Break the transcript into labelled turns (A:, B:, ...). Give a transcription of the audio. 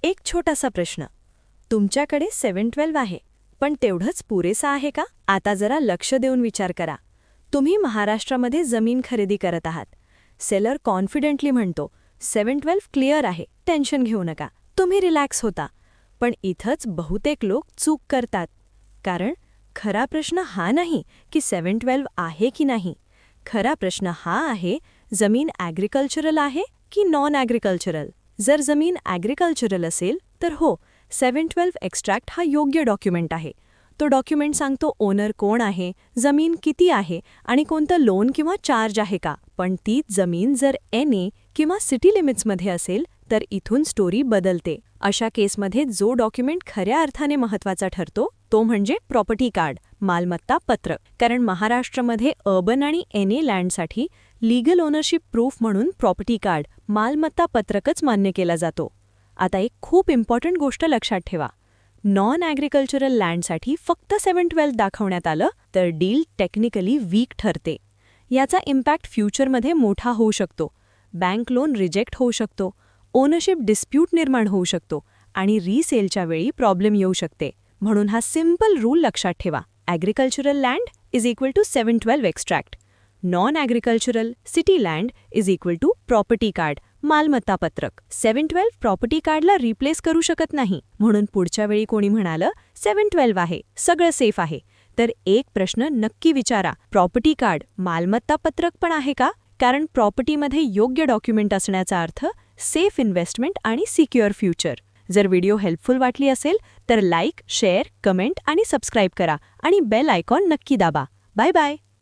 A: एक छोटासा प्रश्न. तुमच्याकडे 712 आहे, पण तेवढंच पुरेसं आहे का? आता जरा लक्ष देऊन विचार करा. तुम्ही महाराष्ट्रामध्ये जमीन खरेदी करत आहात. सेलर कॉन्फिडेंटली म्हणतो 712 क्लिअर आहे, टेन्शन घेऊ नका. तुम्ही रिलॅक्स होता. पण इथंच बहुतेक लोक चूक करतात. कारण खरा प्रश्न हा नाही की 712 आहे की नाही. खरा प्रश्न हा आहे, जमीन ॲग्रिकल्चरल आहे की नॉन ॲग्रिकल्चरल. जर जमीन ॲग्रिकल्चरल असेल तर हो, 712 एक्स्ट्रॅक्ट हा योग्य डॉक्युमेंट आहे. तो डॉक्युमेंट सांगतो ओनर कोण आहे, जमीन किती आहे आणि कोणतं लोन किंवा चार्ज आहे का. पण तीच जमीन जर NA किंवा सिटी लिमिट्समध्ये असेल तर इथून स्टोरी बदलते. अशा केसमध्ये जो डॉक्युमेंट खऱ्या अर्थाने महत्त्वाचा ठरतो तो म्हणजे प्रॉपर्टी कार्ड, मालमत्ता पत्रक. कारण महाराष्ट्रामध्ये अर्बन आणि NA लँडसाठी लीगल ओनरशिप प्रूफ म्हणून प्रॉपर्टी कार्ड, मालमत्ता पत्रकच मान्य केला जातो. आता एक खूप इम्पॉर्टंट गोष्ट लक्षात ठेवा. नॉन ॲग्रिकल्चरल लँडसाठी फक्त 712 दाखवण्यात आलं तर डील टेक्निकली वीक ठरते. याचा इम्पॅक्ट फ्युचरमध्ये मोठा होऊ शकतो. बँक लोन रिजेक्ट होऊ शकतो, ओनरशिप डिस्प्यूट निर्माण होऊ शकतो आणि रिसेलच्या वेळी प्रॉब्लेम येऊ शकते. म्हणून हा सिम्पल रूल लक्षात ठेवा. Agricultural land is equal to 712 extract. Non agricultural city land is equal to property card, मालमत्ता पत्रक. 712 प्रॉपर्टी कार्डला रिप्लेस करू शकत नाही. म्हणून पुढच्या वेळी कोणी म्हणालं 712 आहे, सगळं सेफ आहे, तर एक प्रश्न नक्की विचारा, प्रॉपर्टी कार्ड, मालमत्ता पत्रक पण आहे का? कारण प्रॉपर्टीमध्ये योग्य डॉक्युमेंट असण्याचा अर्थ सेफ इन्व्हेस्टमेंट आणि सिक्युअर फ्युचर. जर व्हिडिओ हेल्पफुल वाटली असेल तर लाईक, शेअर, कमेंट आणि सबस्क्राईब करा आणि बेल आयकॉन नक्की दाबा. Bye bye.